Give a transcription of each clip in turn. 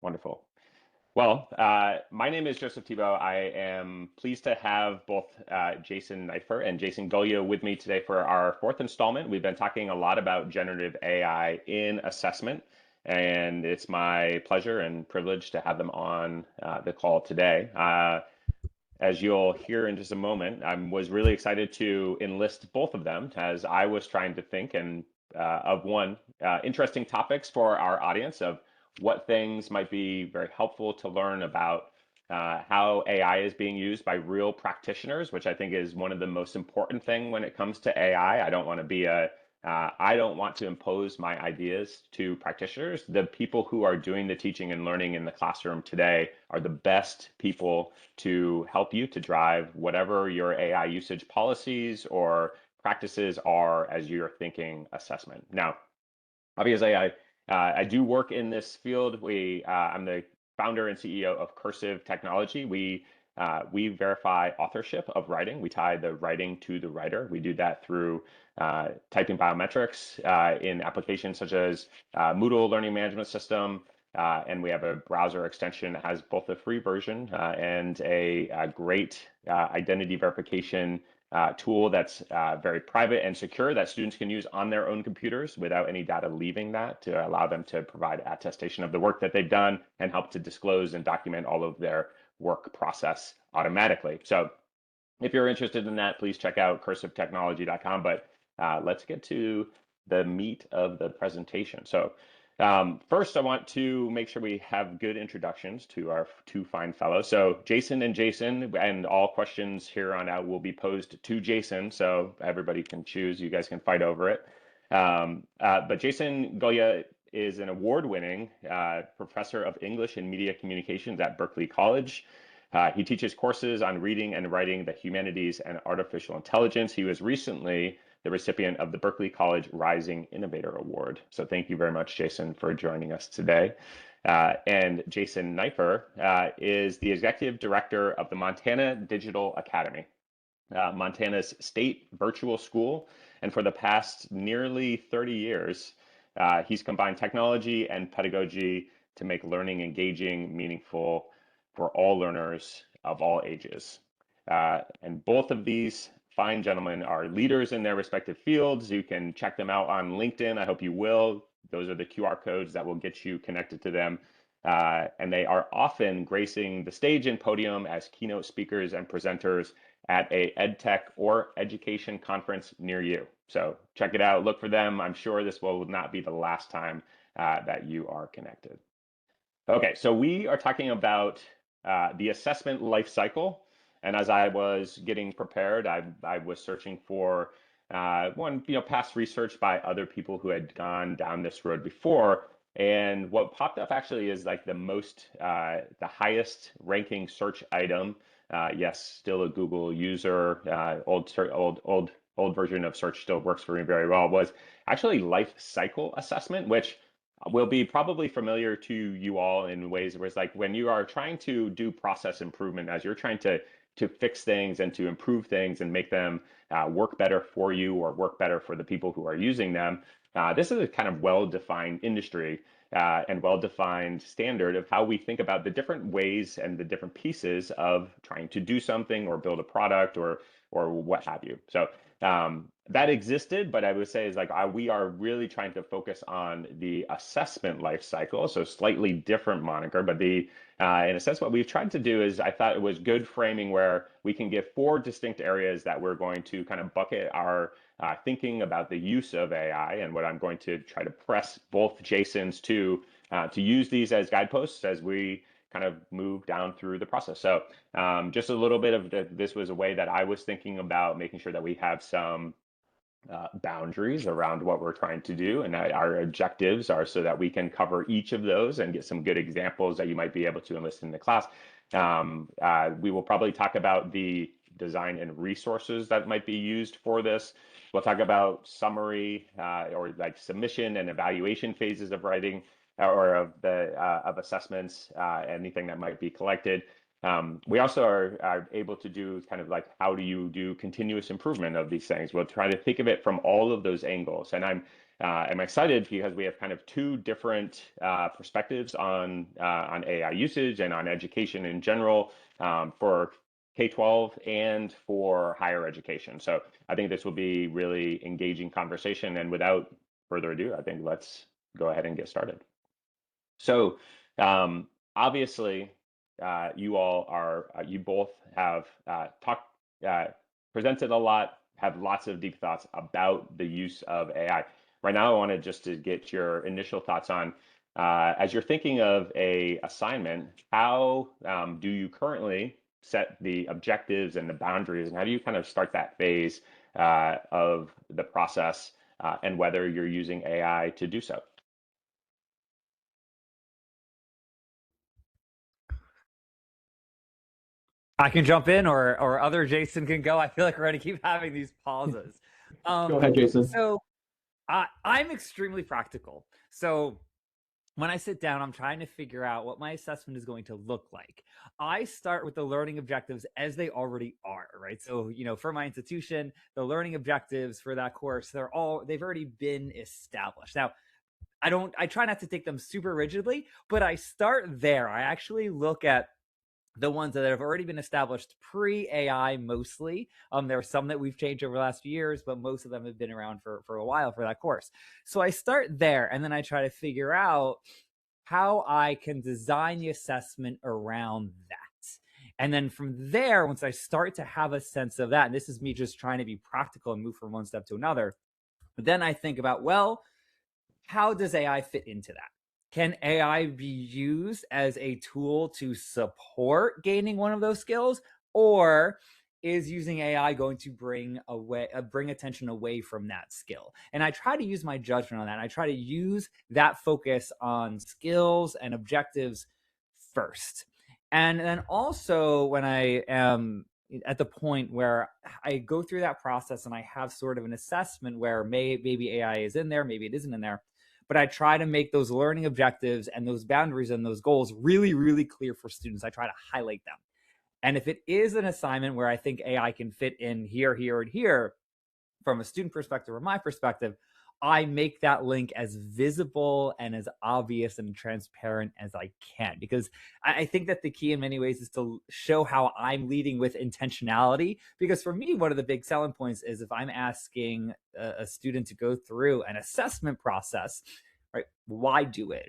Wonderful. Well, my name is Joseph Thibault. I am pleased to have both Jason Neiffer and Jason Gulya with me today for our fourth installment. We've been talking a lot about generative AI in assessment, and it's my pleasure and privilege to have them on the call today. As you'll hear in just a moment, I was really excited to enlist both of them as I was trying to think and interesting topics for our audience of what things might be very helpful to learn about how AI is being used by real practitioners, which I think is one of the most important thing when it comes to AI. I don't want to impose my ideas to practitioners. The people who are doing the teaching and learning in the classroom today are the best people to help you to drive whatever your AI usage policies or practices are as you're thinking assessment. Now, obviously, I do work in this field. I'm the founder and CEO of Cursive Technology. We verify authorship of writing. We tie the writing to the writer. We do that through typing biometrics in applications such as Moodle Learning Management System. And we have a browser extension that has both a free version and a great identity verification tool that's very private and secure that students can use on their own computers without any data leaving that to allow them to provide attestation of the work that they've done and help to disclose and document all of their work process automatically. So if you're interested in that, please check out cursivetechnology.com. But let's get to the meat of the presentation. So first, I want to make sure we have good introductions to our two fine fellows. So Jason, and all questions here on out will be posed to Jason, so everybody can choose. You guys can fight over it. But Jason Gulya is an award-winning professor of English and Media Communications at Berkeley College. He teaches courses on reading and writing, the humanities, and artificial intelligence. He was recently the recipient of the Berkeley College Rising Innovator Award. So thank you very much, Jason, for joining us today. And Jason Neiffer is the executive director of the Montana Digital Academy, Montana's state virtual school. And for the past nearly 30 years, he's combined technology and pedagogy to make learning engaging, meaningful for all learners of all ages. And both of these fine gentlemen are leaders in their respective fields. You can check them out on LinkedIn. I hope you will. Those are the QR codes that will get you connected to them. And they are often gracing the stage and podium as keynote speakers and presenters at a EdTech or education conference near you. So check it out, look for them. I'm sure this will not be the last time that you are connected. Okay, so we are talking about the assessment lifecycle. And as I was getting prepared, I was searching for past research by other people who had gone down this road before. And what popped up actually is like the highest ranking search item. Yes, still a Google user, old version of search still works for me very well, was actually life cycle assessment, which will be probably familiar to you all in ways where it's like when you are trying to do process improvement, as you're trying to fix things and to improve things and make them work better for you or work better for the people who are using them. This is a kind of well-defined industry and well-defined standard of how we think about the different ways and the different pieces of trying to do something or build a product or what have you. So that existed, but I would say is like we are really trying to focus on the assessment life cycle, so slightly different moniker, but in a sense what we've tried to do is I thought it was good framing where we can give 4 distinct areas that we're going to kind of bucket our thinking about the use of AI, and what I'm going to try to press both Jasons to use these as guideposts as we kind of move down through the process. So just a little bit of this was a way that I was thinking about making sure that we have some boundaries around what we're trying to do, and our objectives are so that we can cover each of those and get some good examples that you might be able to enlist in the class. We will probably talk about the design and resources that might be used for this. We'll talk about summary or like submission and evaluation phases of writing or of assessments, anything that might be collected. We also are able to do kind of like, how do you do continuous improvement of these things? We'll try to think of it from all of those angles. And I'm excited because we have kind of two different perspectives on AI usage and on education in general, for K-12 and for higher education. So I think this will be really engaging conversation. And without further ado, I think let's go ahead and get started. So obviously, you both have talked, presented a lot, have lots of deep thoughts about the use of AI. Right now, I wanted just to get your initial thoughts on, as you're thinking of a assignment, how do you currently set the objectives and the boundaries, and how do you kind of start that phase of the process, and whether you're using AI to do so? I can jump in, or other Jason can go. I feel like we're going to keep having these pauses. Go Um, ahead, Jason. so I'm extremely practical. So when I sit down, I'm trying to figure out what my assessment is going to look like. I start with the learning objectives as they already are, right? So, for my institution, the learning objectives for that course, they've already been established. Now, I try not to take them super rigidly, but I start there. I actually look at the ones that have already been established pre-AI mostly. There are some that we've changed over the last few years, but most of them have been around for a while for that course. So I start there, and then I try to figure out how I can design the assessment around that. And then from there, once I start to have a sense of that, and this is me just trying to be practical and move from one step to another, then I think about, well, how does AI fit into that? Can AI be used as a tool to support gaining one of those skills, or is using AI going to bring attention away from that skill? And I try to use my judgment on that. I try to use that focus on skills and objectives first. And then also, when I am at the point where I go through that process and I have sort of an assessment where maybe AI is in there, maybe it isn't in there, but I try to make those learning objectives and those boundaries and those goals really, really clear for students. I try to highlight them. And if it is an assignment where I think AI can fit in here, here, and here, from a student perspective or my perspective, I make that link as visible and as obvious and transparent as I can, because I think that the key in many ways is to show how I'm leading with intentionality. Because for me, one of the big selling points is if I'm asking a student to go through an assessment process, right? Why do it?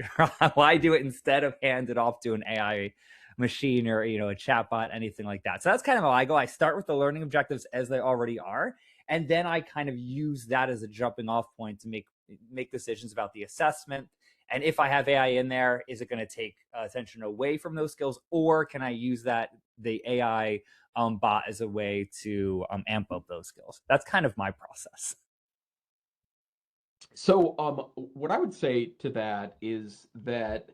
Why do it instead of hand it off to an AI machine or a chatbot, anything like that? So that's kind of how I go. I start with the learning objectives as they already are, and then I kind of use that as a jumping off point to make decisions about the assessment. And if I have AI in there, is it going to take attention away from those skills, or can I use the AI bot as a way to amp up those skills? That's kind of my process. So, what I would say to that is that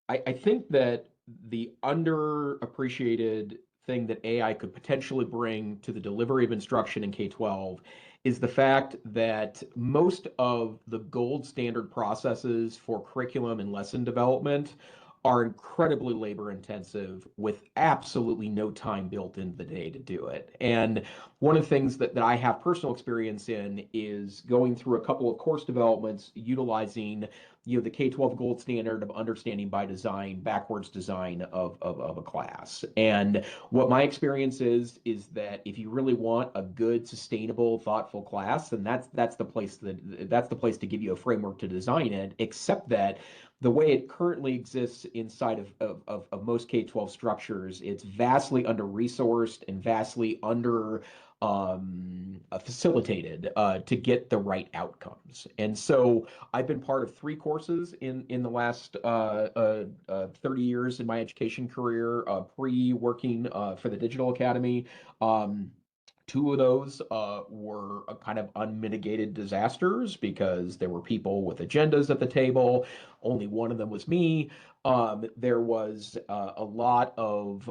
I think that the underappreciated thing that AI could potentially bring to the delivery of instruction in K-12 is the fact that most of the gold standard processes for curriculum and lesson development are incredibly labor intensive with absolutely no time built into the day to do it. And one of the things that I have personal experience in is going through a couple of course developments utilizing the K-12 gold standard of understanding by design, backwards design of a class. And what my experience is that if you really want a good, sustainable, thoughtful class, then that's the place to give you a framework to design it, except that the way it currently exists inside of most K-12 structures, it's vastly under-resourced and vastly under facilitated to get the right outcomes. And so I've been part of three courses in the last 30 years in my education career, pre-working for the Digital Academy. Two of those were kind of unmitigated disasters because there were people with agendas at the table. Only one of them was me. There was a lot of,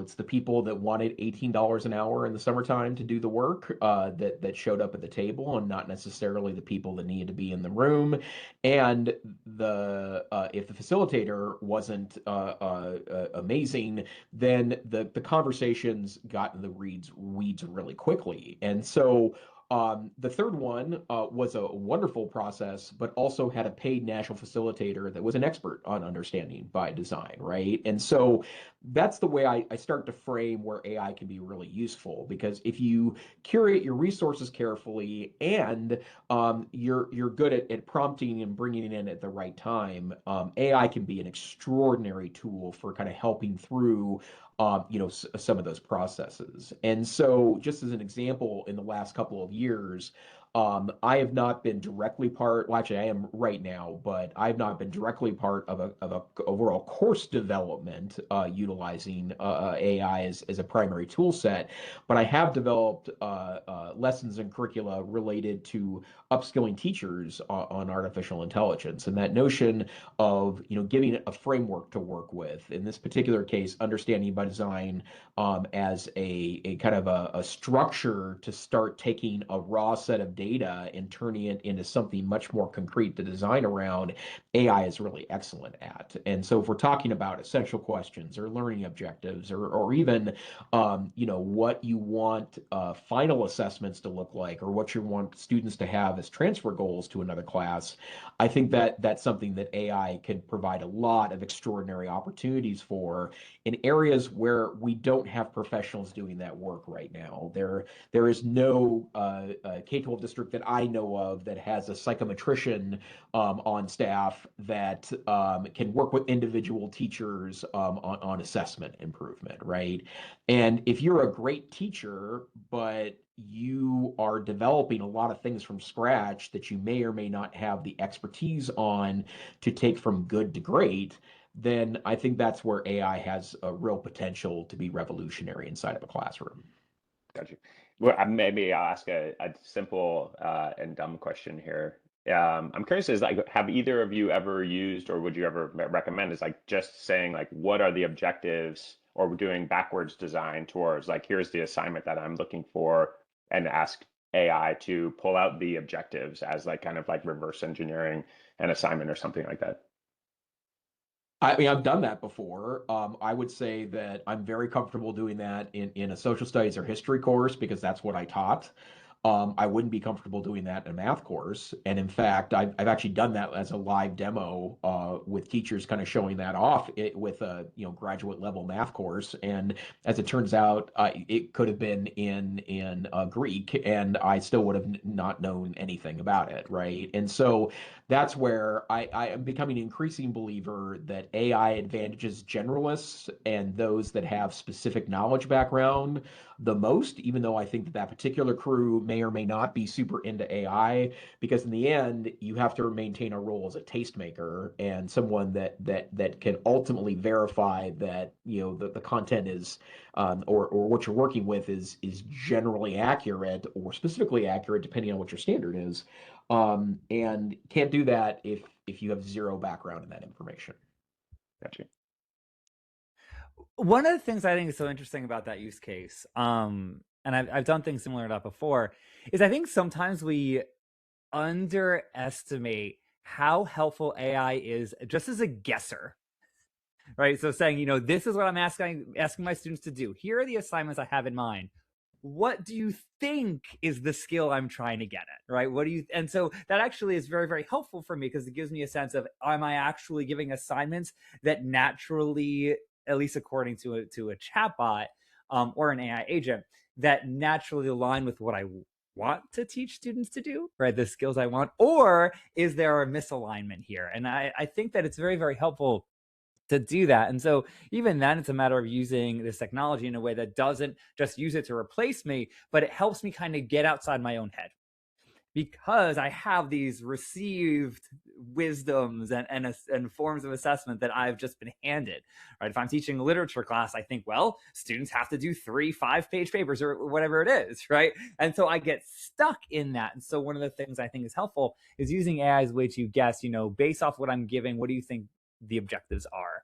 it's the people that wanted $18 an hour in the summertime to do the work that showed up at the table, and not necessarily the people that needed to be in the room. And if the facilitator wasn't amazing, then the conversations got in the weeds really quickly. And so The third one was a wonderful process, but also had a paid national facilitator that was an expert on understanding by design, right? And so that's the way I start to frame where AI can be really useful, because if you curate your resources carefully and you're good at prompting and bringing it in at the right time, AI can be an extraordinary tool for kind of helping through some of those processes. And so, just as an example, in the last couple of years, I have not been directly part. Well, actually, I am right now, but I've not been directly part of a overall course development utilizing AI as a primary tool set. But I have developed lessons and curricula related to upskilling teachers on artificial intelligence, and that notion of giving it a framework to work with. In this particular case, understanding by design as a kind of a structure to start taking a raw set of data and turning it into something much more concrete to design around. AI is really excellent at. And so if we're talking about essential questions or learning objectives, or even what you want final assessments to look like, or what you want students to have as transfer goals to another class, I think that that's something that AI can provide a lot of extraordinary opportunities for in areas where we don't have professionals doing that work right now. There is no K-12 district that I know of that has a psychometrician on staff that can work with individual teachers on assessment improvement, right? And if you're a great teacher, but you are developing a lot of things from scratch that you may or may not have the expertise on to take from good to great, then I think that's where AI has a real potential to be revolutionary inside of a classroom. Gotcha. Well, maybe I'll ask a simple and dumb question here. I'm curious, is like, have either of you ever used, or would you ever recommend, is like just saying like, what are the objectives, or doing backwards design towards like, here's the assignment that I'm looking for, and ask AI to pull out the objectives as like kind of like reverse engineering an assignment or something like that? I mean, I've done that before. I would say that I'm very comfortable doing that in a social studies or history course because that's what I taught. I wouldn't be comfortable doing that in a math course. And in fact, I've actually done that as a live demo with teachers kind of showing that off with a graduate level math course. And as it turns out, it could have been in Greek, and I still would have not known anything about it, right? And so that's where I am becoming an increasing believer that AI advantages generalists and those that have specific knowledge background the most, even though I think that that particular crew may or may not be super into AI, because in the end, you have to maintain a role as a tastemaker and someone that can ultimately verify that the content is or what you're working with is generally accurate or specifically accurate depending on what your standard is, and can't do that if you have zero background in that information. Gotcha. One of the things I think is so interesting about that use case, and I've done things similar to that before, is I think sometimes we underestimate how helpful AI is just as a guesser, right? So saying, this is what I'm asking my students to do. Here are the assignments I have in mind. What do you think is the skill I'm trying to get at, right? And so that actually is very, very helpful for me because it gives me a sense of, am I actually giving assignments that naturally, at least according to a chatbot or an AI agent, that naturally align with what I want to teach students to do, right? The skills I want, or is there a misalignment here? And I think that it's very, very helpful to do that. And so even then, it's a matter of using this technology in a way that doesn't just use it to replace me, but it helps me kind of get outside my own head, because I have these received wisdoms and forms of assessment that I've just been handed, right? If I'm teaching a literature class, I think, well, students have to do 3 5-page papers or whatever it is, right? And so I get stuck in that. And so one of the things I think is helpful is using AI as a way to guess, based off what I'm giving, what do you think the objectives are?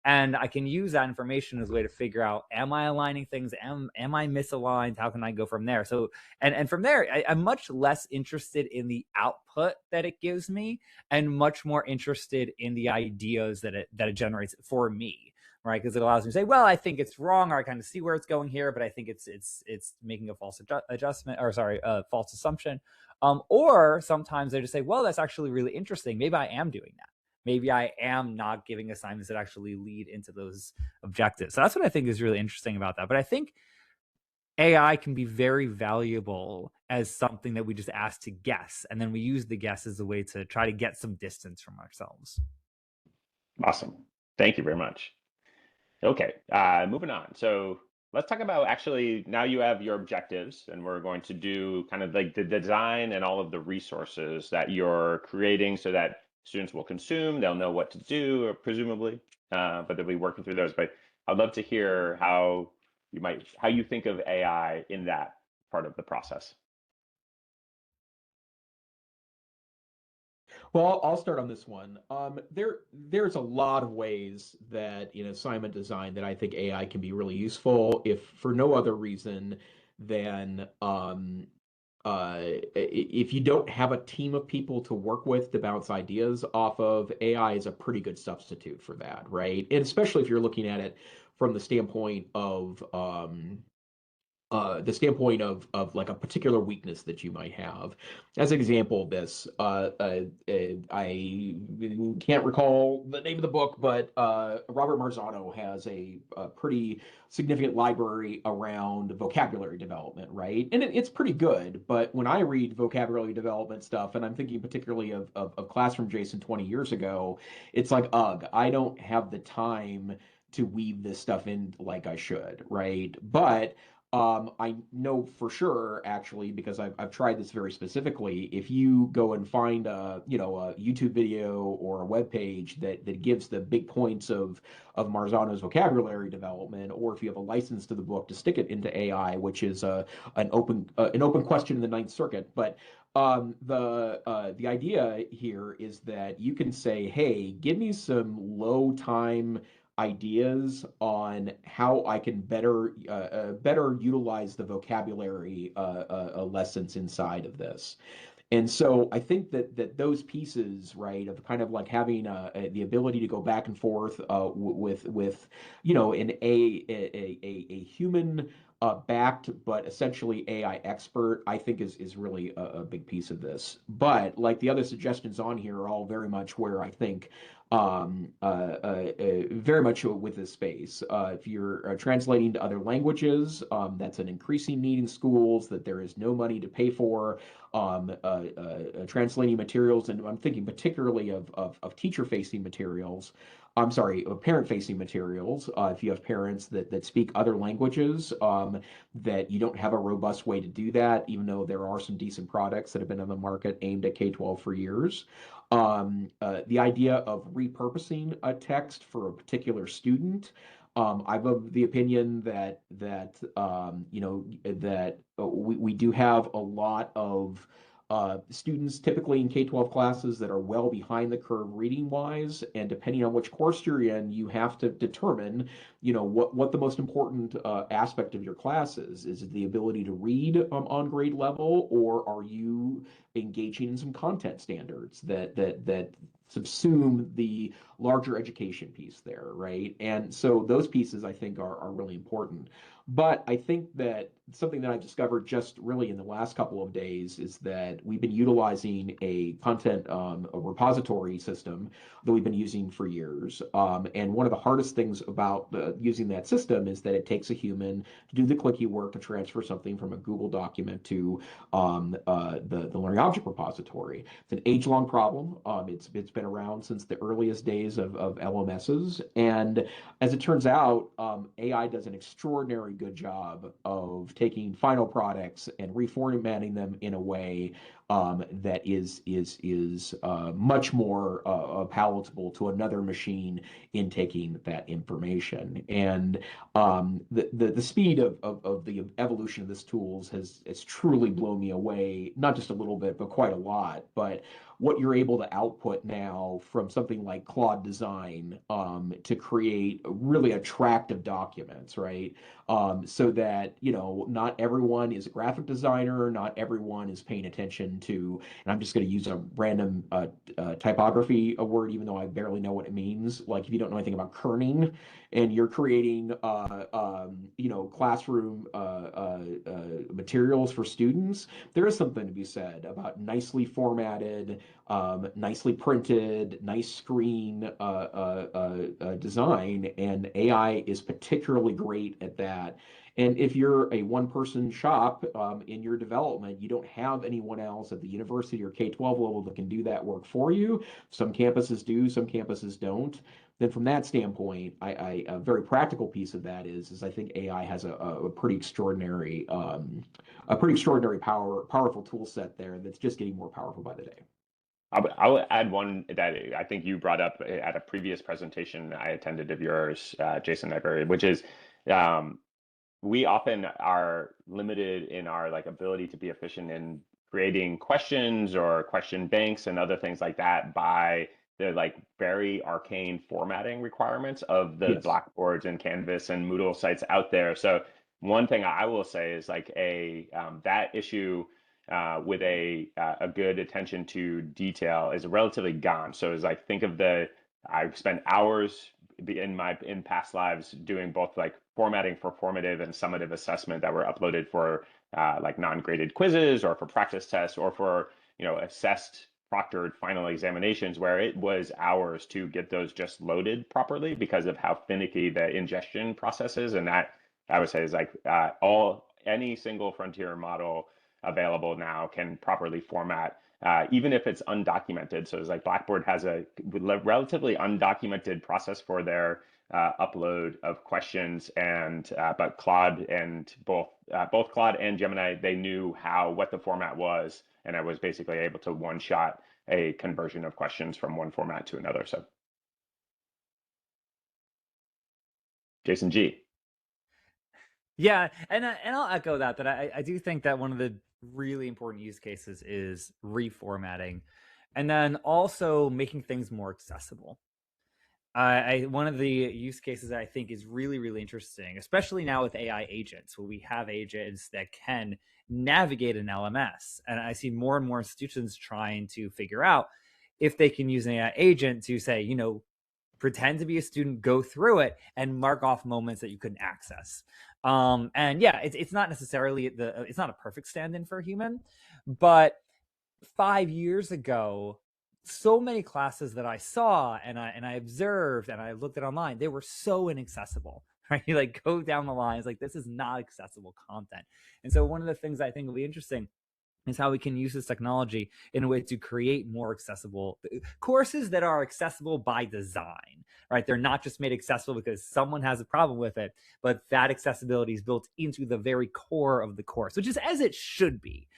And I can use that information as a way to figure out, am I aligning things? Am I misaligned? How can I go from there? So, and from there, I'm much less interested in the output that it gives me and much more interested in the ideas that it generates for me, right? Because it allows me to say, well, I think it's wrong, or I kind of see where it's going here, but I think it's making a false adjustment, or sorry, a false assumption. Or sometimes they just say, well, that's actually really interesting. Maybe I am doing that. Maybe I am not giving assignments that actually lead into those objectives. So that's what I think is really interesting about that. But I think AI can be very valuable as something that we just ask to guess, and then we use the guess as a way to try to get some distance from ourselves. Awesome. Thank you very much. Okay, moving on. So let's talk about, actually, now you have your objectives, and we're going to do kind of like the design and all of the resources that you're creating so that students will consume, they'll know what to do, or presumably, but they'll be working through those. But I'd love to hear how you think of AI in that part of the process. Well, I'll start on this one. There's a lot of ways that in assignment design that I think AI can be really useful, if for no other reason than if you don't have a team of people to work with to bounce ideas off of, AI is a pretty good substitute for that, right? And especially if you're looking at it from the standpoint of like a particular weakness that you might have. As an example of this, I can't recall the name of the book, but Robert Marzano has a pretty significant library around vocabulary development, right? And it's pretty good, but when I read vocabulary development stuff, and I'm thinking particularly of Classroom Jason 20 years ago, it's like, ugh, I don't have the time to weave this stuff in like I should, right? But I know for sure, actually, because I've tried this very specifically. If you go and find a YouTube video or a web page that gives the big points of Marzano's vocabulary development, or if you have a license to the book to stick it into AI, which is an open question in the Ninth Circuit, but the idea here is that you can say, hey, give me some low time ideas on how I can better utilize the vocabulary lessons inside of this. And so I think that those pieces, right, of kind of like having the ability to go back and forth with a human backed but essentially AI expert, I think is really a big piece of this. But like the other suggestions on here are all very much where I think very much with this space. If you're translating to other languages, that's an increasing need in schools that there is no money to pay for. Translating materials, and I'm thinking particularly of teacher-facing materials. I'm sorry, parent-facing materials. If you have parents that speak other languages, that you don't have a robust way to do that, even though there are some decent products that have been on the market aimed at K-12 for years. The idea of repurposing a text for a particular student. I'm of the opinion that we do have a lot of students typically in K-12 classes that are well behind the curve reading wise, and depending on which course you're in, you have to determine, what the most important aspect of your class is. Is it the ability to read on grade level, or are you engaging in some content standards that subsume the larger education piece there, right? And so those pieces I think are really important. But I think that something that I've discovered just really in the last couple of days is that we've been utilizing a content a repository system that we've been using for years. And one of the hardest things about using that system is that it takes a human to do the clicky work to transfer something from a Google document to the Learning Object Repository. It's an age-long problem. It's been around since the earliest days of LMSs. And as it turns out, AI does an extraordinary good job of taking final products and reformatting them in a way that is much more palatable to another machine in taking that information. And the speed of the evolution of this tools has truly blown me away, not just a little bit, but quite a lot. But what you're able to output now from something like Claude Design to create really attractive documents, right? So that, not everyone is a graphic designer, not everyone is paying attention to, and I'm just going to use a random typography a word, even though I barely know what it means. Like if you don't know anything about kerning and you're creating, classroom materials for students, there is something to be said about nicely formatted, nicely printed, nice screen design, and AI is particularly great at that. And if you're a one-person shop in your development, you don't have anyone else at the university or K-12 level that can do that work for you. Some campuses do, some campuses don't. Then from that standpoint, a very practical piece of that is I think AI has a pretty extraordinary powerful tool set there that's just getting more powerful by the day. I will add one that I think you brought up at a previous presentation I attended of yours, Jason Neiffer, which is we often are limited in our ability to be efficient in creating questions or question banks and other things like that by the very arcane formatting requirements of the Yes. Blackboards and Canvas and Moodle sites out there. So one thing I will say is that issue with a good attention to detail is relatively gone. So it's think of I've spent hours in past lives doing both formatting for formative and summative assessment that were uploaded for non-graded quizzes or for practice tests or for assessed proctored final examinations, where it was hours to get those just loaded properly because of how finicky the ingestion process is. And that I would say is any single frontier model available now can properly format, even if it's undocumented. So it's Blackboard has a relatively undocumented process for their upload of questions, and but Claude and both Claude and Gemini, they knew what the format was, and I was basically able to one-shot a conversion of questions from one format to another. So, Jason G. Yeah, and I'll echo that I do think that one of the really important use cases is reformatting, and then also making things more accessible. One of the use cases that I think is really, really interesting, especially now with AI agents, where we have agents that can navigate an LMS. And I see more and more institutions trying to figure out if they can use an AI agent to say, pretend to be a student, go through it, and mark off moments that you couldn't access. And yeah, it's not necessarily it's not a perfect stand-in for a human, but 5 years ago, so many classes that I saw and I observed and I looked at online, they were so inaccessible, right? You go down the lines, this is not accessible content. And so one of the things I think will be interesting is how we can use this technology in a way to create more accessible courses that are accessible by design, right? They're not just made accessible because someone has a problem with it, but that accessibility is built into the very core of the course, which is as it should be.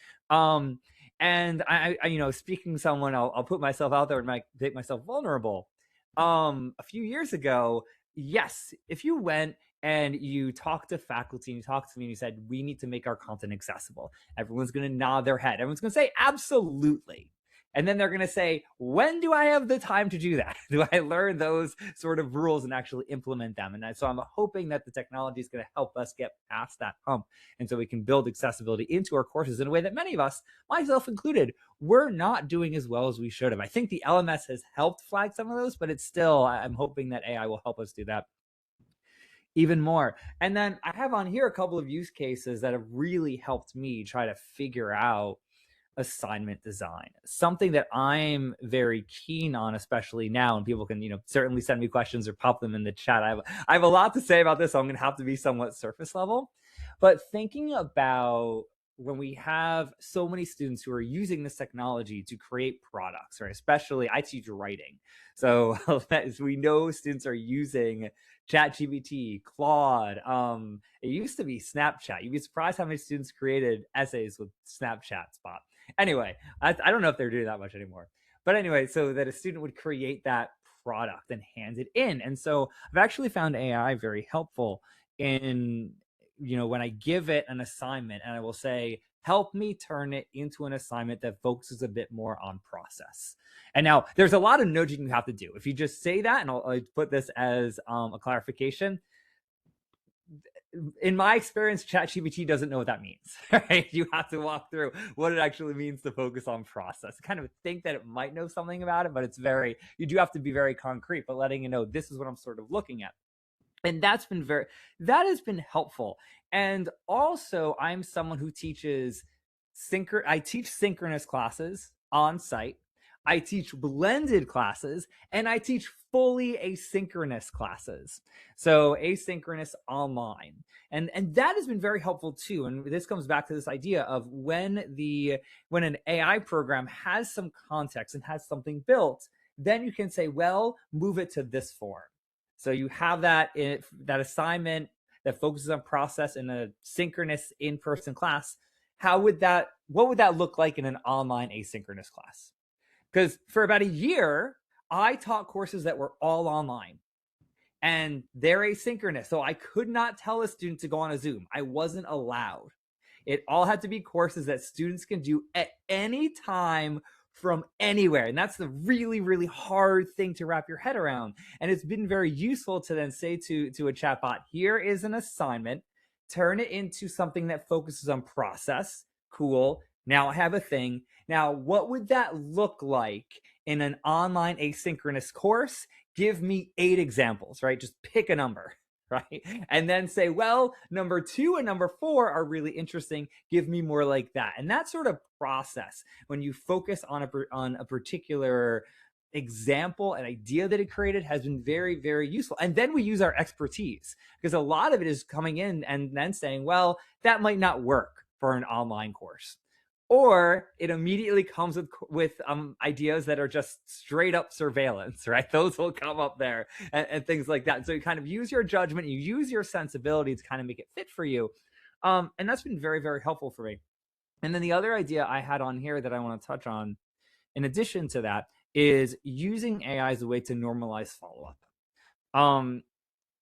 And I speaking to someone, I'll put myself out there and make myself vulnerable. A few years ago, yes, if you went and you talked to faculty and you talked to me and you said, we need to make our content accessible, everyone's going to nod their head. Everyone's going to say, absolutely. And then they're going to say, when do I have the time to do that? Do I learn those sort of rules and actually implement them? And so I'm hoping that the technology is going to help us get past that hump. And so we can build accessibility into our courses in a way that many of us, myself included, we're not doing as well as we should have. I think the LMS has helped flag some of those, but it's still, I'm hoping that AI will help us do that even more. And then I have on here a couple of use cases that have really helped me try to figure out assignment design, something that I'm very keen on, especially now. And people can, certainly send me questions or pop them in the chat. I have a lot to say about this, so I'm going to have to be somewhat surface level. But thinking about when we have so many students who are using this technology to create products, right? Especially I teach writing. So as we know, students are using ChatGPT, Claude. It used to be Snapchat. You'd be surprised how many students created essays with Snapchat Spot. Anyway, I don't know if they're doing that much anymore. But anyway, so that a student would create that product and hand it in. And so I've actually found AI very helpful in, when I give it an assignment and I will say, help me turn it into an assignment that focuses a bit more on process. And now there's a lot of nudging you have to do. If you just say that, and I'll put this as a clarification, in my experience, ChatGPT doesn't know what that means, right? You have to walk through what it actually means to focus on process. Kind of think that it might know something about it, but you do have to be very concrete, but letting you know, this is what I'm sort of looking at. And that has been helpful. And also, I'm someone who teaches I teach synchronous classes on site. I teach blended classes, and I teach fully asynchronous classes. So asynchronous online. And that has been very helpful too. And this comes back to this idea of when an AI program has some context and has something built, then you can say, well, move it to this form. So you have that assignment that focuses on process in a synchronous in-person class. What would that look like in an online asynchronous class? Because for about a year, I taught courses that were all online and they're asynchronous. So I could not tell a student to go on a Zoom. I wasn't allowed. It all had to be courses that students can do at any time from anywhere. And that's the really, really hard thing to wrap your head around. And it's been very useful to then say to a chatbot, here is an assignment, turn it into something that focuses on process. Cool. Now I have a thing. Now, what would that look like in an online asynchronous course? Give me 8 examples, right? Just pick a number, right? And then say, well, number 2 and number 4 are really interesting. Give me more like that. And that sort of process, when you focus on a particular example, an idea that it created, has been very, very useful. And then we use our expertise, because a lot of it is coming in and then saying, well, that might not work for an online course. Or it immediately comes with ideas that are just straight up surveillance, right? Those will come up there and things like that. So you kind of use your judgment, you use your sensibility to kind of make it fit for you. And that's been very, very helpful for me. And then the other idea I had on here that I want to touch on, in addition to that, is using AI as a way to normalize follow-up.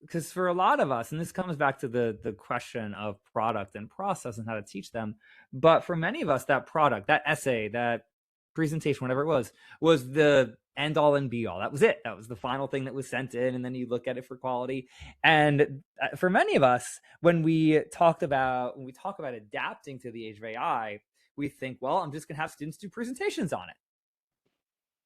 Because for a lot of us, and this comes back to the question of product and process and how to teach them, but for many of us, that product, that essay, that presentation, whatever it was the end all and be all. That was it. That was the final thing that was sent in, and then you look at it for quality. And for many of us, when we talk about adapting to the age of AI, we think, well, I'm just gonna have students do presentations on it.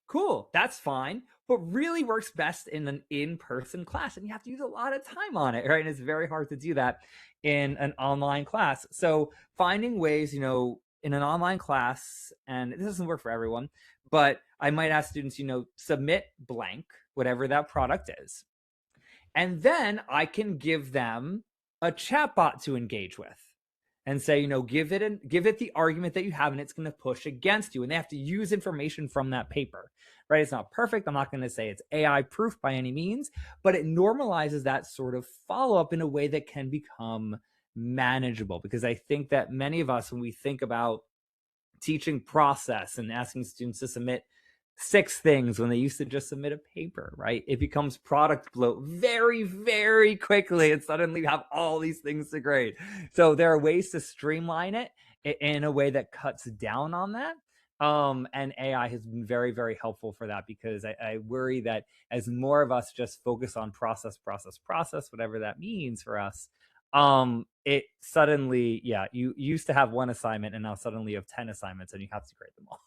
Cool, that's fine, but really works best in an in-person class, and you have to use a lot of time on it, right? And it's very hard to do that in an online class. So finding ways, in an online class, and this doesn't work for everyone, but I might ask students, submit blank, whatever that product is. And then I can give them a chatbot to engage with. And say, give it the argument that you have, and it's going to push against you. And they have to use information from that paper, right? It's not perfect. I'm not going to say it's AI proof by any means, but it normalizes that sort of follow-up in a way that can become manageable. Because I think that many of us, when we think about teaching process and asking students to submit 6 things when they used to just submit a paper, right? It becomes product bloat very, very quickly, and suddenly you have all these things to grade. So there are ways to streamline it in a way that cuts down on that. And AI has been very, very helpful for that, because I worry that as more of us just focus on process, whatever that means for us, it suddenly, you used to have 1 assignment, and now suddenly you have 10 assignments, and you have to grade them all.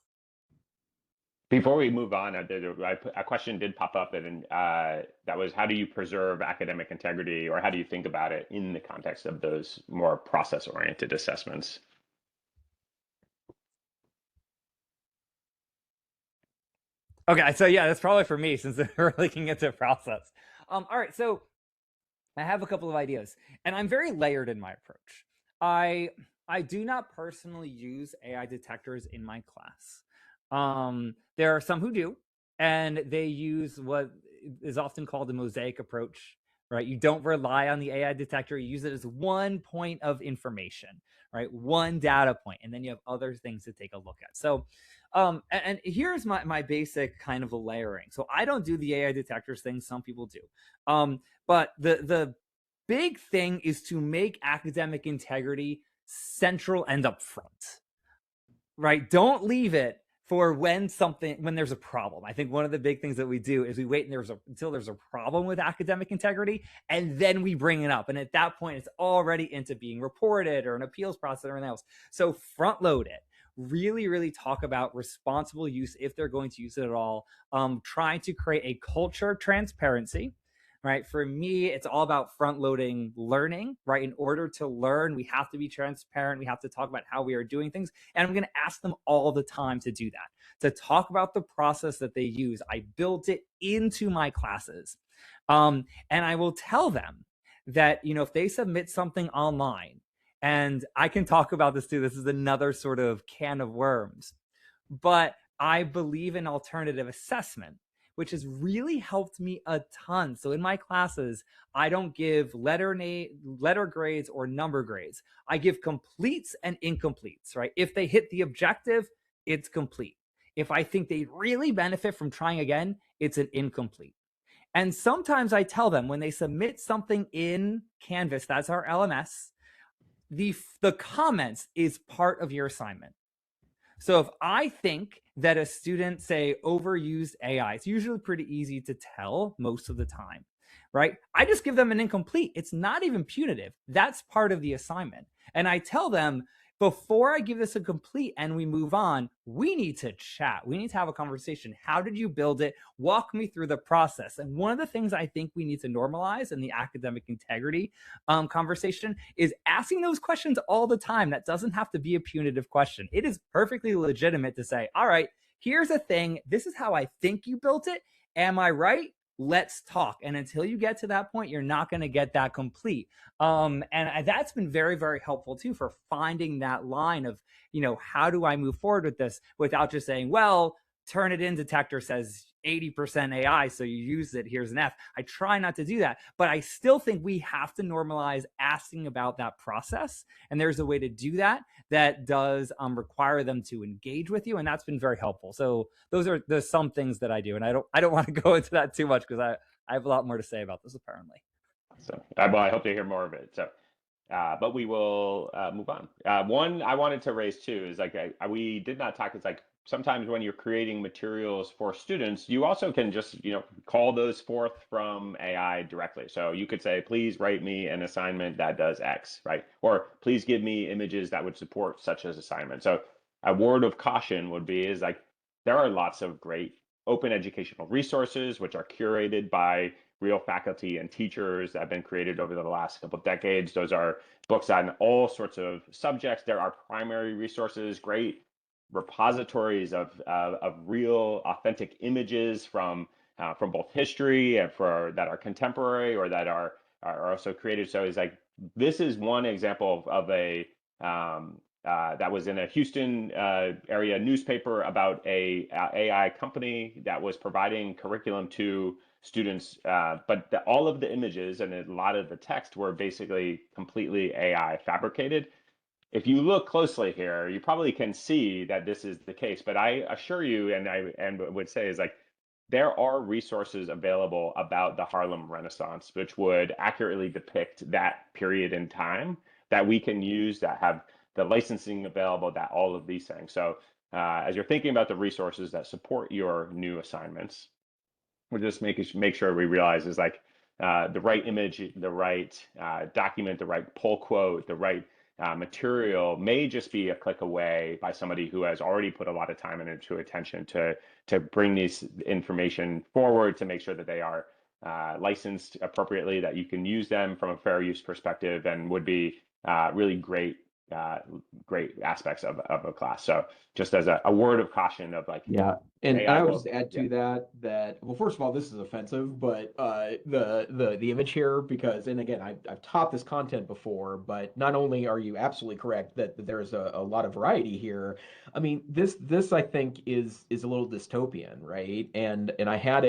Before we move on, a question did pop up, and that was, how do you preserve academic integrity, or how do you think about it in the context of those more process-oriented assessments? Okay, so that's probably for me, since we're looking into process. All right, so I have a couple of ideas, and I'm very layered in my approach. I do not personally use AI detectors in my class. There are some who do, and they use what is often called a mosaic approach, right? You don't rely on the AI detector. You use it as 1 point of information, right? 1 data point, and then you have other things to take a look at. So, and here's my basic kind of a layering. So I don't do the AI detectors thing. Some people do. But the big thing is to make academic integrity central and upfront, right? Don't leave it for when there's a problem. I think one of the big things that we do is we wait until there's a problem with academic integrity, and then we bring it up. And at that point, it's already into being reported or an appeals process or anything else. So front load it. Really, really talk about responsible use if they're going to use it at all. Trying to create a culture of transparency. Right. For me, it's all about front loading learning, right? In order to learn, we have to be transparent. We have to talk about how we are doing things. And I'm going to ask them all the time to do that, to talk about the process that they use. I built it into my classes. And I will tell them that, if they submit something online, and I can talk about this too, this is another sort of can of worms, but I believe in alternative assessment, which has really helped me a ton. So in my classes, I don't give letter grades or number grades. I give completes and incompletes, right? If they hit the objective, it's complete. If I think they really benefit from trying again, it's an incomplete. And sometimes I tell them when they submit something in Canvas, that's our LMS, the comments is part of your assignment. So if I think that a student, say, overused AI, it's usually pretty easy to tell most of the time, right? I just give them an incomplete. It's not even punitive. That's part of the assignment. And I tell them, before I give this a complete and we move on, we need to chat. We need to have a conversation. How did you build it? Walk me through the process. And one of the things I think we need to normalize in the academic integrity conversation is asking those questions all the time. That doesn't have to be a punitive question. It is perfectly legitimate to say, all right, here's a thing. This is how I think you built it. Am I right? Let's talk. And until you get to that point, you're not going to get that complete. And that's been very, very helpful too, for finding that line of, how do I move forward with this without just saying, well, Turnitin detector says 80% AI, so you use it, here's an F. I try not to do that, but I still think we have to normalize asking about that process. And there's a way to do that does require them to engage with you. And that's been very helpful. So those are some things that I do. And I don't want to go into that too much because I have a lot more to say about this apparently. So I hope to hear more of it. So, but we will move on. One I wanted to raise too is we did not talk. It's like sometimes when you're creating materials for students, you also can just call those forth from AI directly. So you could say, please write me an assignment that does X, right? Or please give me images that would support such as assignment. So a word of caution would be there are lots of great open educational resources which are curated by real faculty and teachers that have been created over the last couple of decades. Those are books on all sorts of subjects. There are primary resources, great repositories of real authentic images from both history and that are contemporary or that are also created. So this is one example of a that was in a Houston area newspaper about a AI company that was providing curriculum to students, but all of the images and a lot of the text were basically completely AI fabricated. If you look closely here, you probably can see that this is the case, but I assure you, and I would say is there are resources available about the Harlem Renaissance, which would accurately depict that period in time that we can use, that have the licensing available, that all of these things. So as you're thinking about the resources that support your new assignments, we're just make sure we realize is the right image, the right document, the right pull quote, the right material may just be a click away by somebody who has already put a lot of time and attention to bring these information forward, to make sure that they are licensed appropriately, that you can use them from a fair use perspective, and would be really great aspects of a class. So just as a word of caution of yeah. And I would just add to that, well, first of all, this is offensive, but the image here, because, and again, I've taught this content before, but not only are you absolutely correct that there's a lot of variety here, I mean, this I think is a little dystopian, right? And I had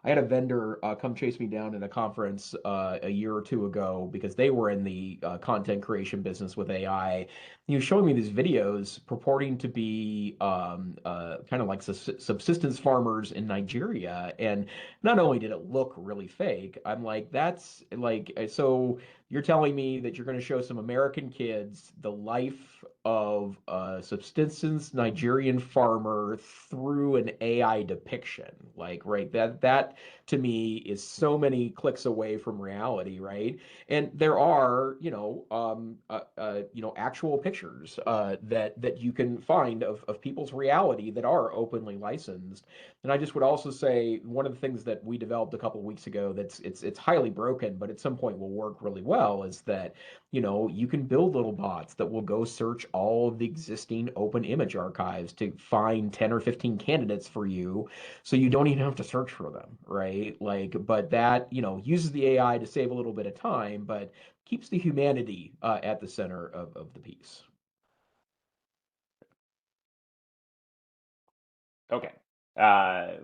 I had a vendor come chase me down at a conference a year or two ago because they were in the content creation business with AI. He was showing me these videos purporting to be kind of like subsistence farmers in Nigeria. And not only did it look really fake, I'm like, that's like, so you're telling me that you're going to show some American kids the life of a subsistence Nigerian farmer through an AI depiction. Like, right, that to me is so many clicks away from reality, right? And there are, actual pictures that you can find of people's reality that are openly licensed. And I just would also say one of the things that we developed a couple of weeks ago that's it's highly broken, but at some point will work really well is that, you can build little bots that will go search all of the existing open image archives to find 10 or 15 candidates for you, so you don't even have to search for them, right? Like, but that, uses the AI to save a little bit of time, but keeps the humanity at the center of the piece. Okay.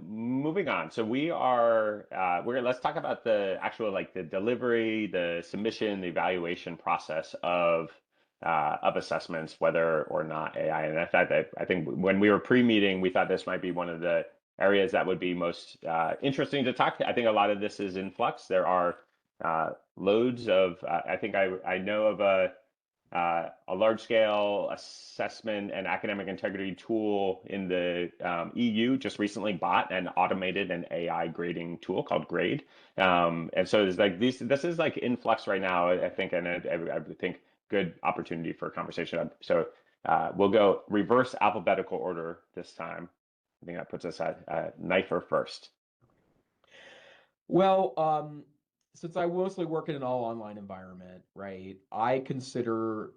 Moving on. So let's talk about the actual like the delivery, the submission, the evaluation process of assessments, whether or not AI. And I think when we were pre-meeting, we thought this might be one of the areas that would be most interesting to talk to. I think a lot of this is in flux. There are loads of I think I know of a large-scale assessment and academic integrity tool in the EU just recently bought and automated an AI grading tool called Grade. And so it's like this is like in flux right now, I think, and I would think good opportunity for conversation. So we'll go reverse alphabetical order this time. I think that puts us at Neiffer first. Well, since I mostly work in an all online environment, right, I consider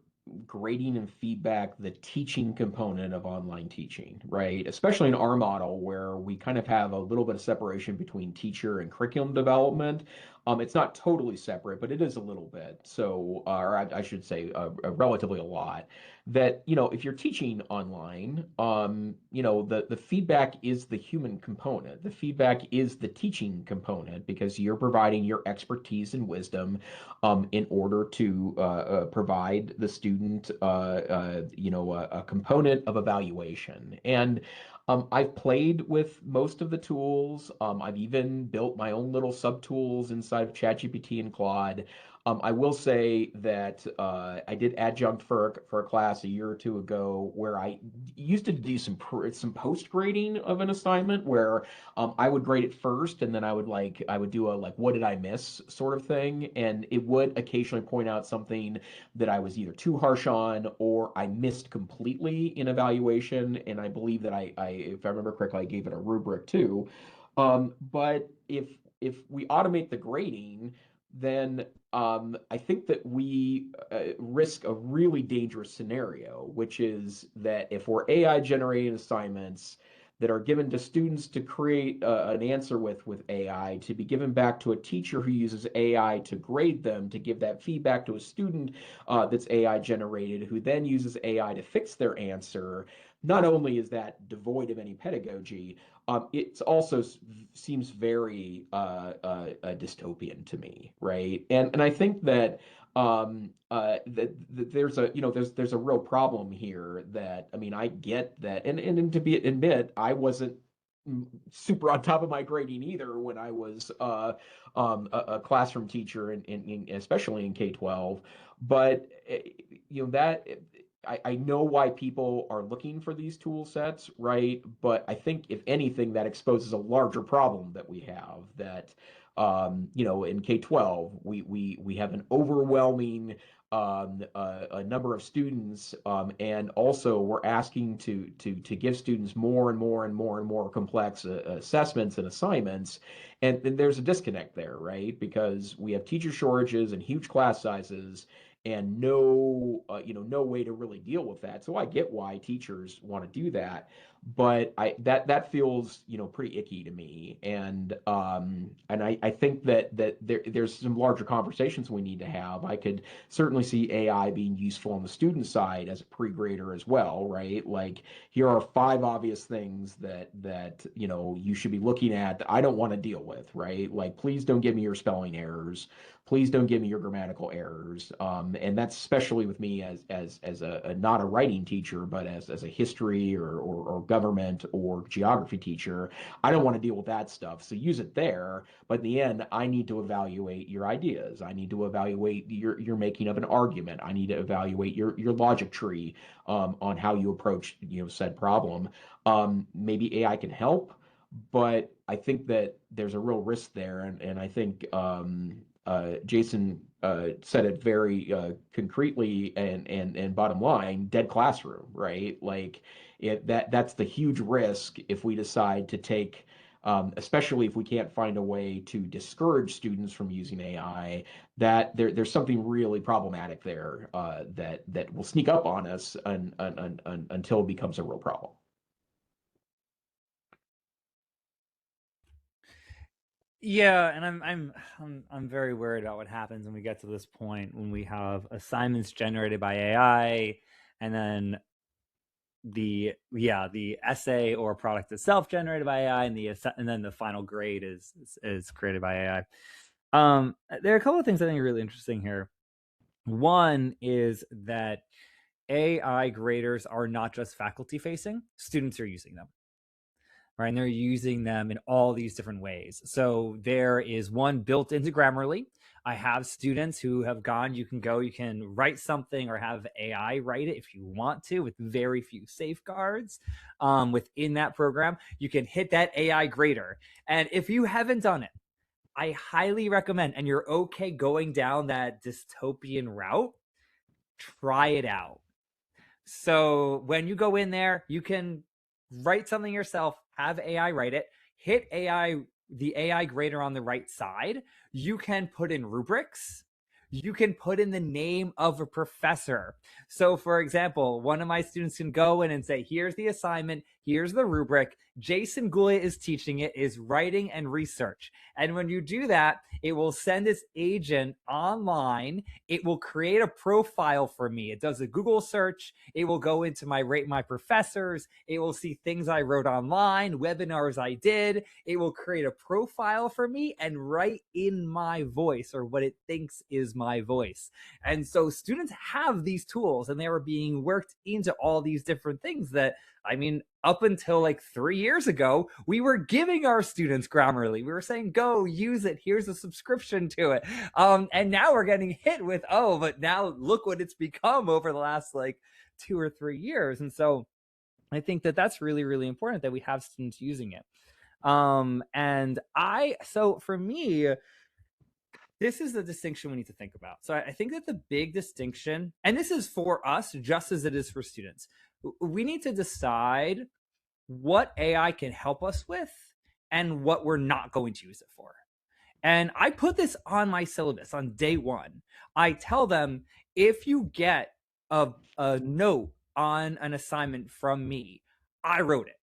grading and feedback the teaching component of online teaching, right? Especially in our model where we kind of have a little bit of separation between teacher and curriculum development. It's not totally separate, but it is a little bit. So, or I should say, relatively a lot. That, if you're teaching online, the feedback is the human component. The feedback is the teaching component because you're providing your expertise and wisdom in order to provide the student, a component of evaluation. And I've played with most of the tools. I've even built my own little subtools inside of ChatGPT and Claude. I will say that I did adjunct for a class a year or two ago where I used to do some post grading of an assignment where I would grade it first and then I would do a like what did I miss sort of thing, and it would occasionally point out something that I was either too harsh on or I missed completely in evaluation, and I believe that I if I remember correctly I gave it a rubric too. But if we automate the grading, then I think that we risk a really dangerous scenario, which is that if we're AI generating assignments that are given to students to create an answer with AI, to be given back to a teacher who uses AI to grade them, to give that feedback to a student that's AI generated, who then uses AI to fix their answer, not only is that devoid of any pedagogy, it also seems very dystopian to me, right? And I think that that there's a real problem here. That I mean, I get that, and to be admit, I wasn't super on top of my grading either when I was a classroom teacher, especially in K-12. But that I know why people are looking for these tool sets, right? But I think if anything, that exposes a larger problem that we have. That in K-12, we have an overwhelming a number of students, and also we're asking to give students more and more and more and more complex assessments and assignments, and then there's a disconnect there, right? Because we have teacher shortages and huge class sizes, and no way to really deal with that. So I get why teachers want to do that. but that feels, pretty icky to me. And I think that there's some larger conversations we need to have. I could certainly see AI being useful on the student side as a pre-grader as well, right? Like, here are 5 obvious things that you should be looking at that I don't want to deal with, right? Like, please don't give me your spelling errors. Please don't give me your grammatical errors. And that's especially with me as a not a writing teacher, but as a history or government or geography teacher. I don't want to deal with that stuff. So use it there. But in the end, I need to evaluate your ideas. I need to evaluate your making of an argument. I need to evaluate your logic tree on how you approach said problem. Maybe AI can help, but I think that there's a real risk there, and I think Jason said it very concretely and bottom line, dead classroom, right? Like, that's the huge risk if we decide to take, especially if we can't find a way to discourage students from using AI, that there's something really problematic there that will sneak up on us until it becomes a real problem. Yeah, and I'm very worried about what happens when we get to this point when we have assignments generated by AI, and then the essay or product itself generated by AI, and then the final grade is created by AI. There are a couple of things I think are really interesting here. One is that AI graders are not just faculty facing; students are using them. Right, and they're using them in all these different ways. So there is one built into Grammarly. I have students who have gone, you can write something or have AI write it if you want to, with very few safeguards within that program. You can hit that AI grader. And if you haven't done it, I highly recommend, and you're okay going down that dystopian route, try it out. So when you go in there, you can write something yourself, have AI write it, hit the AI grader on the right side. You can put in rubrics. You can put in the name of a professor. So, for example, one of my students can go in and say, here's the assignment, here's the rubric. Jason Gulya is teaching it, is writing and research. And when you do that, it will send this agent online. It will create a profile for me. It does a Google search. It will go into rate my professors. It will see things I wrote online, webinars I did. It will create a profile for me and write in my voice, or what it thinks is my voice. And so students have these tools, and they were being worked into all these different things that, I mean, up until like 3 years ago, we were giving our students Grammarly. We were saying, go use it. Here's a subscription to it. And now we're getting hit with, but now look what it's become over the last like 2 or 3 years. And so I think that that's really, really important that we have students using it. So for me, this is the distinction we need to think about. So I think that the big distinction, and this is for us just as it is for students, we need to decide what AI can help us with and what we're not going to use it for. And I put this on my syllabus on day 1. I tell them, if you get a note on an assignment from me, I wrote it.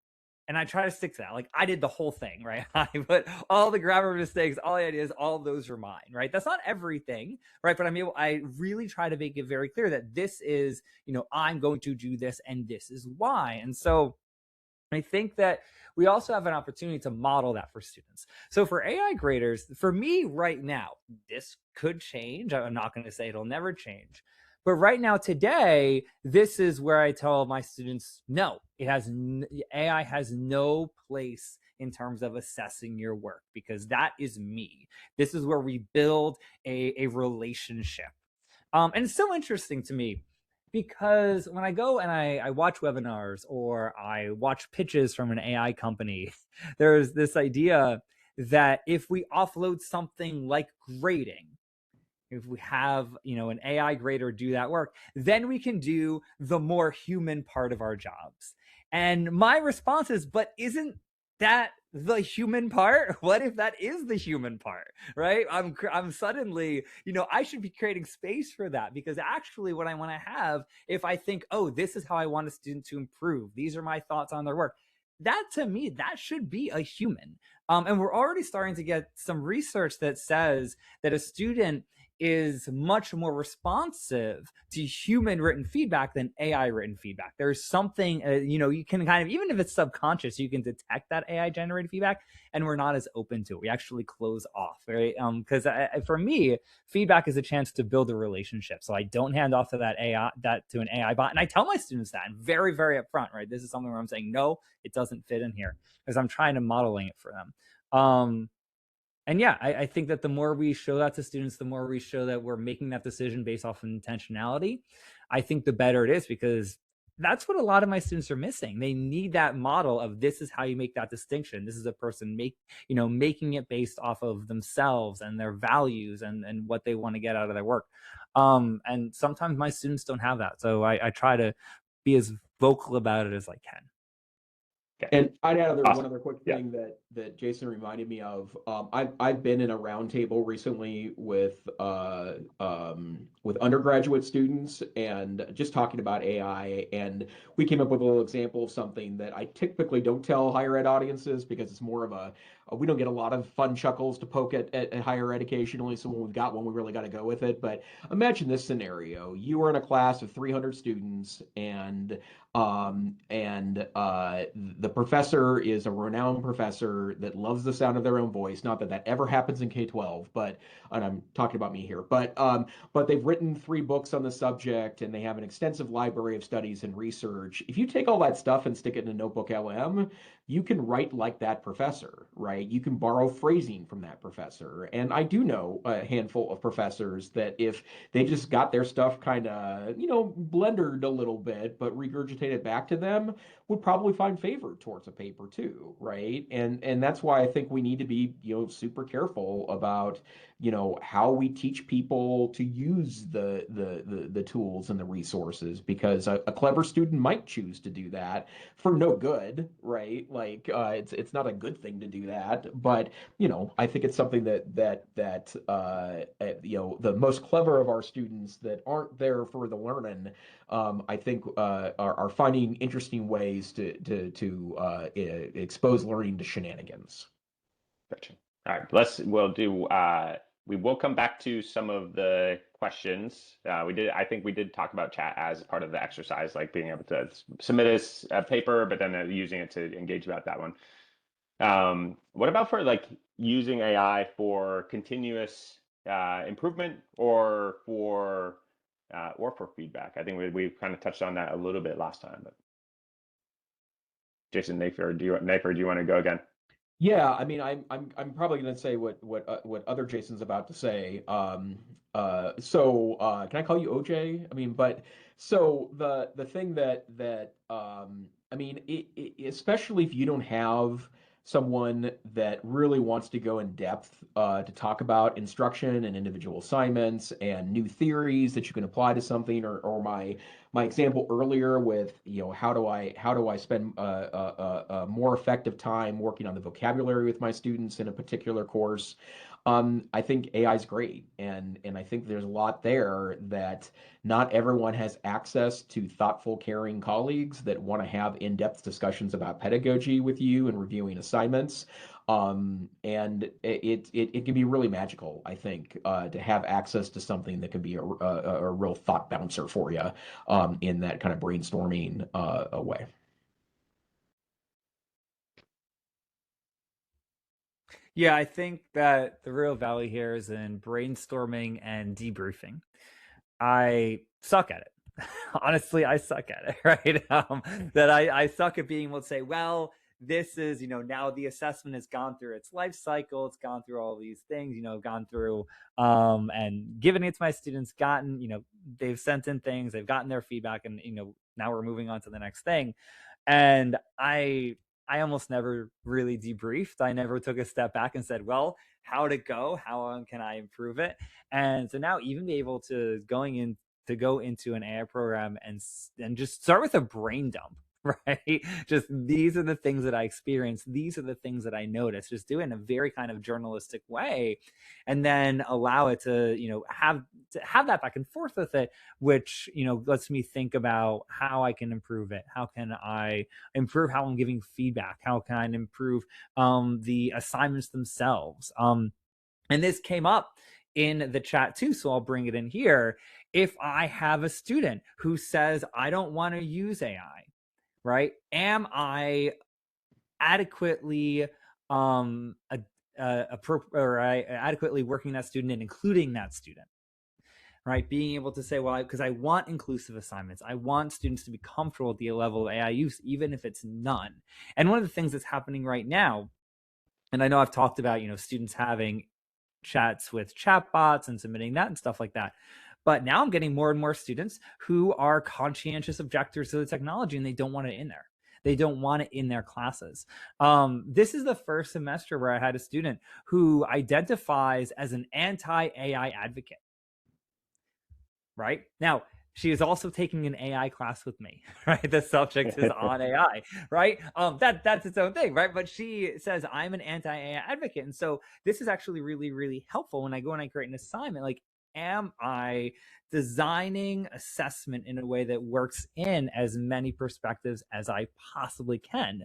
And I try to stick to that. Like, I did the whole thing, right? I put all the grammar mistakes, all the ideas, all of those are mine, right? That's not everything, right? But I really try to make it very clear that this is, I'm going to do this and this is why. And so I think that we also have an opportunity to model that for students. So for AI graders, for me right now, this could change. I'm not going to say it'll never change. But right now, today, this is where I tell my students, no, AI has no place in terms of assessing your work, because that is me. This is where we build a relationship. And it's so interesting to me, because when I go and I watch webinars or I watch pitches from an AI company, there's this idea that if we offload something like grading, if we have an AI grader do that work, then we can do the more human part of our jobs. And my response is, but isn't that the human part? What if that is the human part, right? I'm suddenly, I should be creating space for that, because actually what I want to have, if I think, this is how I want a student to improve, these are my thoughts on their work, that to me, that should be a human. And we're already starting to get some research that says that a student is much more responsive to human written feedback than AI written feedback. There's something, you can kind of, even if it's subconscious, you can detect that AI generated feedback, and we're not as open to it. We actually close off, right? Because for me, feedback is a chance to build a relationship. So I don't hand off to to an AI bot, and I tell my students that, and very, very upfront, right? This is something where I'm saying, no, it doesn't fit in here, because I'm trying to modeling it for them. And yeah, I think that the more we show that to students, the more we show that we're making that decision based off of intentionality, I think the better it is, because that's what a lot of my students are missing. They need that model of, this is how you make that distinction. This is a person making it based off of themselves and their values and what they want to get out of their work. And sometimes my students don't have that. So I try to be as vocal about it as I can. Okay. And I'd add Awesome. one other quick thing that Jason reminded me of. I've been in a roundtable recently with undergraduate students and just talking about AI, and we came up with a little example of something that I typically don't tell higher ed audiences, because it's more of we don't get a lot of fun chuckles to poke at higher ed occasionally. So when we've got one, we really got to go with it. But imagine this scenario: you are in a class of 300 students, and the professor is a renowned professor that loves the sound of their own voice. Not that that ever happens in K-12, and I'm talking about me here, but they've written 3 books on the subject, and they have an extensive library of studies and research. If you take all that stuff and stick it in a notebook LM, you can write like that professor, right? You can borrow phrasing from that professor. And I do know a handful of professors that, if they just got their stuff kind of, blendered a little bit, but regurgitated back to them, would probably find favor towards a paper too, right? And that's why I think we need to be, super careful about, how we teach people to use the tools and the resources, because a clever student might choose to do that for no good, right? Like, it's not a good thing to do that, but I think it's something that the most clever of our students that aren't there for the learning, I think, are finding interesting ways to expose learning to shenanigans. Gotcha. All right, we will come back to some of the questions. I think we did talk about chat as part of the exercise, like being able to submit a paper, but then using it to engage about that one. What about for like using AI for continuous improvement or for feedback? I think we kind of touched on that a little bit last time, but Jason Neiffer, do you want to go again? Yeah, I mean, I'm probably going to say what other Jason's about to say. Can I call you OJ? I mean, but so the thing I mean, especially if you don't have someone that really wants to go in depth to talk about instruction and individual assignments and new theories that you can apply to something, or my example earlier with, how do I spend more effective time working on the vocabulary with my students in a particular course. I think AI is great, and I think there's a lot there that not everyone has access to thoughtful, caring colleagues that want to have in-depth discussions about pedagogy with you and reviewing assignments. And it can be really magical, I think, to have access to something that can be a real thought bouncer for you in that kind of brainstorming way. Yeah, I think that the real value here is in brainstorming and debriefing. I suck at it. Honestly, I suck at it, right? That I suck at being able to say, well, this is, now the assessment has gone through its life cycle, it's gone through all these things, gone through and given it to my students, they've sent in things, they've gotten their feedback, and now we're moving on to the next thing. And I almost never really debriefed. I never took a step back and said, well, how'd it go? How can I improve it? And so now, even be able to go into an AI program and just start with a brain dump, right? Just these are the things that I experienced. These are the things that I noticed. Just do it in a very kind of journalistic way, and then allow it to, have that back and forth with it, which, lets me think about how I can improve it. How can I improve how I'm giving feedback? How can I improve the assignments themselves? And this came up in the chat too, so I'll bring it in here. If I have a student who says, I don't want to use AI, right? Am I adequately adequately working that student and including that student, right? Being able to say, well, because I want inclusive assignments, I want students to be comfortable with the level of AI use, even if it's none. And one of the things that's happening right now, and I know I've talked about, students having chats with chatbots and submitting that and stuff like that. But now I'm getting more and more students who are conscientious objectors to the technology, and they don't want it in there. They don't want it in their classes. This is the first semester where I had a student who identifies as an anti-AI advocate. Right? Now, she is also taking an AI class with me, right? The subject is on AI, right? That's its own thing, right? But she says, I'm an anti-AI advocate. And so this is actually really, really helpful when I go and I create an assignment. Like, am I designing assessment in a way that works in as many perspectives as I possibly can?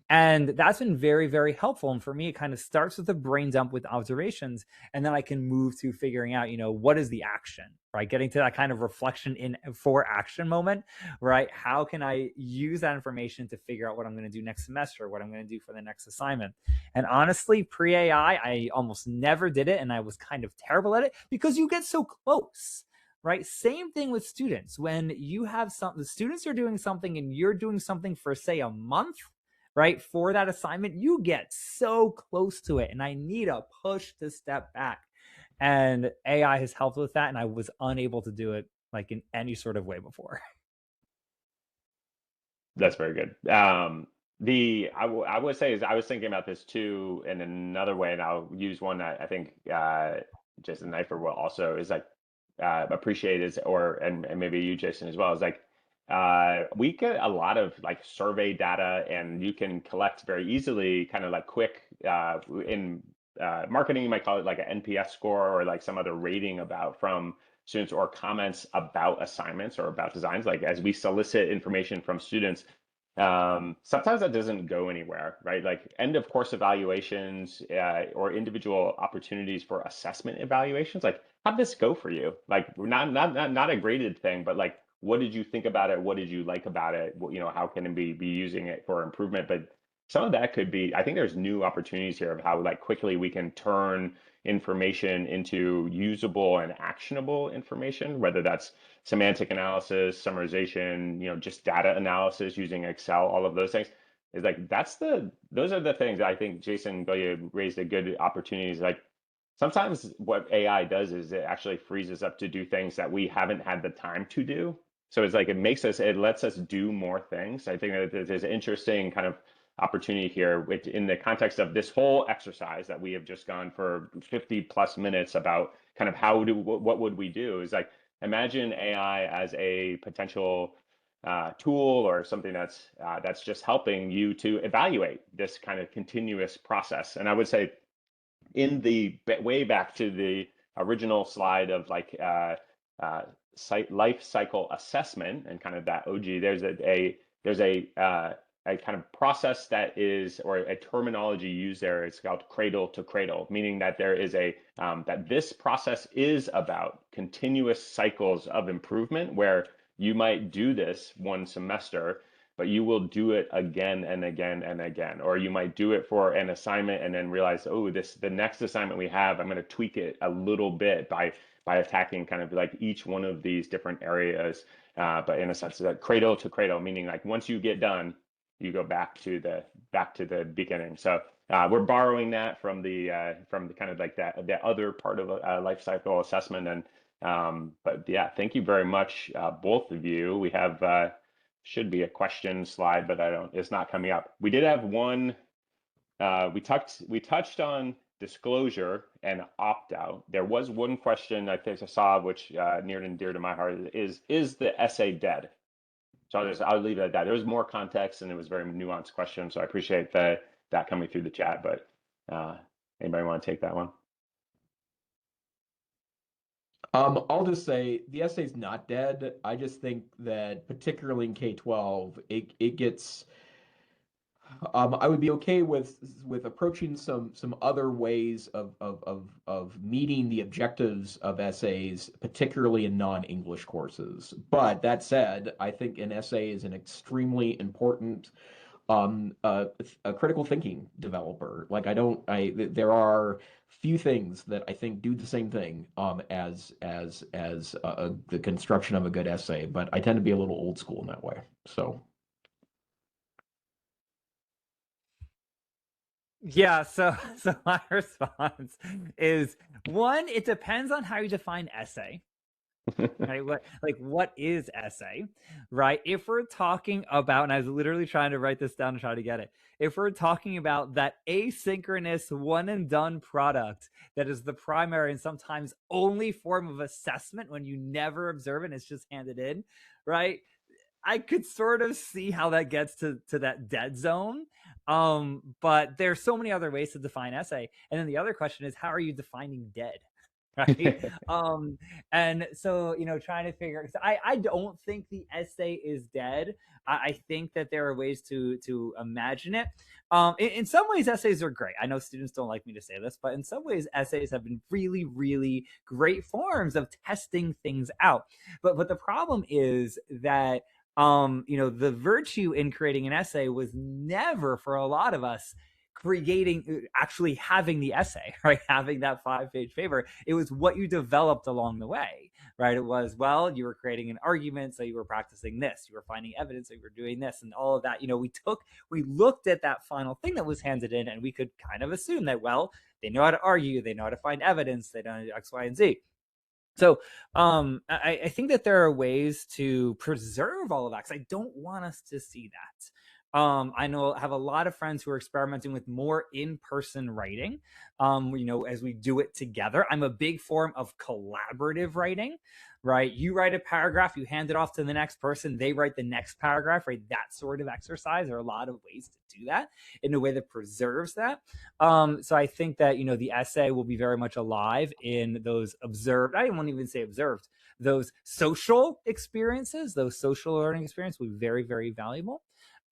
And that's been very, very helpful. And for me, it kind of starts with a brain dump with observations, and then I can move to figuring out, what is the action, right? Getting to that kind of reflection in for action moment, right? How can I use that information to figure out what I'm going to do next semester, what I'm going to do for the next assignment? And honestly, pre-AI, I almost never did it, and I was kind of terrible at it because you get so close. Right. Same thing with students. When you have the students are doing something and you're doing something for, say, a month, right, for that assignment, you get so close to it, and I need a push to step back. And AI has helped with that, and I was unable to do it like in any sort of way before. That's very good. I would say is I was thinking about this too in another way, and I'll use one that I think Jason Neiffer will also is like appreciate is, and maybe you, Jason, as well, is like we get a lot of like survey data, and you can collect very easily kind of like quick in marketing, you might call it like an NPS score or like some other rating about from students or comments about assignments or about designs. Like as we solicit information from students, sometimes that doesn't go anywhere, right? Like end of course evaluations or individual opportunities for assessment evaluations. Like how'd this go for you? Like not a graded thing, but like what did you think about it? What did you like about it? How can it be using it for improvement? But some of that could be, I think there's new opportunities here of how like quickly we can turn information into usable and actionable information, whether that's semantic analysis, summarization, just data analysis using Excel, all of those things. Is like those are the things that I think Jason Gulya raised a good opportunities. Like sometimes what AI does is it actually frees us up to do things that we haven't had the time to do. So it's like it lets us do more things. I think that there's an interesting kind of opportunity here in the context of this whole exercise that we have just gone for 50 plus minutes about kind of what would we do is like imagine AI as a potential tool or something that's just helping you to evaluate this kind of continuous process. And I would say in the way back to the original slide of like life cycle assessment and kind of that OG, there's a kind of process that is, or a terminology used there, it's called cradle to cradle, meaning that there is that this process is about continuous cycles of improvement where you might do this one semester, but you will do it again and again and again. Or you might do it for an assignment and then realize, oh, the next assignment we have, I'm going to tweak it a little bit by attacking kind of like each one of these different areas. But in a sense, that cradle to cradle, meaning like once you get done, you go back to the beginning. So we're borrowing that from the kind of like the other part of life cycle assessment. And but yeah, thank you very much, both of you. We have should be a question slide, but it's not coming up. We did have one. We touched on disclosure and opt out. There was one question I think I saw, which near and dear to my heart, is the essay dead? So I'll leave it at that. There was more context and it was a very nuanced question. So I appreciate that coming through the chat, but anybody want to take that one? I'll just say the essay's not dead. I just think that particularly in K-12, it gets. I would be okay with approaching some other ways of meeting the objectives of essays, particularly in non-English courses. But that said, I think an essay is an extremely important a critical thinking developer. Like there are few things that I think do the same thing as the construction of a good essay, but I tend to be a little old school in that way. So Yeah, so my response is one, it depends on how you define essay. Right? What is essay? Right? If we're talking about, and I was literally trying to write this down to try to get it. If we're talking about that asynchronous one and done product that is the primary and sometimes only form of assessment when you never observe it and it's just handed in, right? I could sort of see how that gets to that dead zone. But there's so many other ways to define essay. And then the other question is, how are you defining dead? Right. And so, trying to figure, I don't think the essay is dead. I think that there are ways to imagine it. In some ways, essays are great. I know students don't like me to say this, but in some ways, essays have been really, really great forms of testing things out. But the problem is that the virtue in creating an essay was never, for a lot of us, actually having the essay, right? Having that 5-page paper. It was what you developed along the way, right? It was, well, you were creating an argument, so you were practicing this, you were finding evidence, so you were doing this, and all of that. We looked at that final thing that was handed in, and we could kind of assume that, well, they know how to argue, they know how to find evidence, they know X, Y, and Z. So I think that there are ways to preserve all of that, because I don't want us to see that. I have a lot of friends who are experimenting with more in-person writing, as we do it together. I'm a big form of collaborative writing, right? You write a paragraph, you hand it off to the next person, they write the next paragraph, right? That sort of exercise. There are a lot of ways to do that in a way that preserves that. So I think that, the essay will be very much alive in those observed, I won't even say observed, those social experiences, those social learning experiences will be very, very valuable.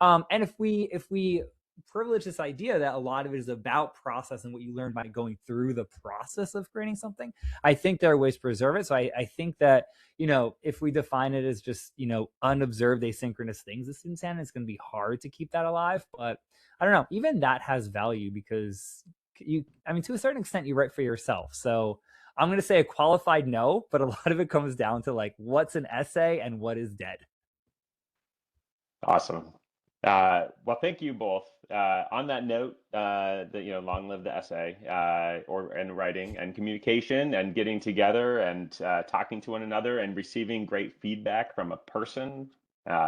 And if we privilege this idea that a lot of it is about process and what you learn by going through the process of creating something, I think there are ways to preserve it. So I think that, if we define it as just, unobserved asynchronous things the students hand, it's going to be hard to keep that alive. But I don't know, even that has value because to a certain extent, you write for yourself. So I'm going to say a qualified no, but a lot of it comes down to what's an essay and what is dead. Awesome. Well, thank you both. On that note, long live the essay, and writing and communication and getting together and talking to one another and receiving great feedback from a person,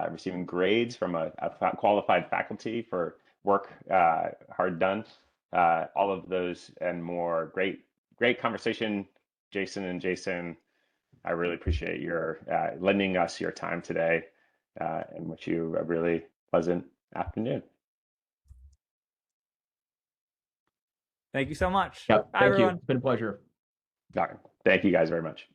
receiving grades from a qualified faculty for work hard done. All of those and more. Great conversation, Jason and Jason. I really appreciate your lending us your time today, and wish you a really pleasant afternoon. Thank you so much. Yep. Bye, Thank everyone. you. It's been a pleasure. All right. Thank you guys very much.